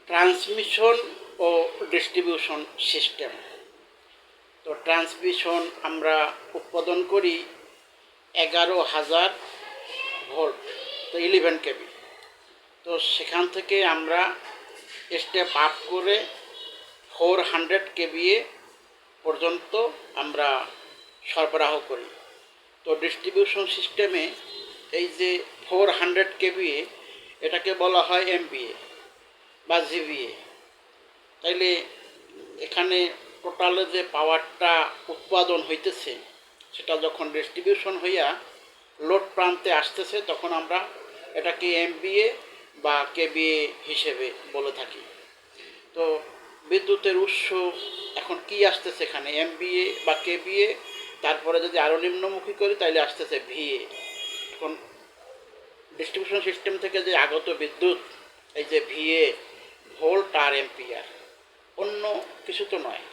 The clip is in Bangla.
ট্রান্সমিশন ও ডিস্ট্রিবিউশন সিস্টেম। তো ট্রান্সমিশন আমরা উৎপাদন করি 11,000 ভোল্ট, তো 11 কেবি। তো সেখান থেকে আমরা স্টেপ আপ করে 400 কেবিএ পর্যন্ত আমরা সরবরাহ করি। তো ডিস্ট্রিবিউশন সিস্টেমে এই যে 400 কেবিএ, এটাকে বলা হয় এমবিএ বা জিবিএ। তাইলে এখানে টোটালে যে পাওয়ারটা উৎপাদন হইতেছে, সেটা যখন ডিস্ট্রিবিউশন হইয়া লোড প্রান্তে আসতেছে, তখন আমরা এটাকে এমবিএ বা কেবিএ হিসেবে বলে থাকি। তো বিদ্যুতের উৎস এখন কি আসতেছে এখানে, এমবিএ বা কেবিএ, তারপরে যদি আরও নিম্নমুখী করি তাহলে আসতেছে ভিএ। এখন ডিস্ট্রিবিউশন সিস্টেম থেকে যে আগত বিদ্যুৎ, এই যে ভিএ, ভোল্ট আর এম্পিয়ার, অন্য কিছু তো নয়।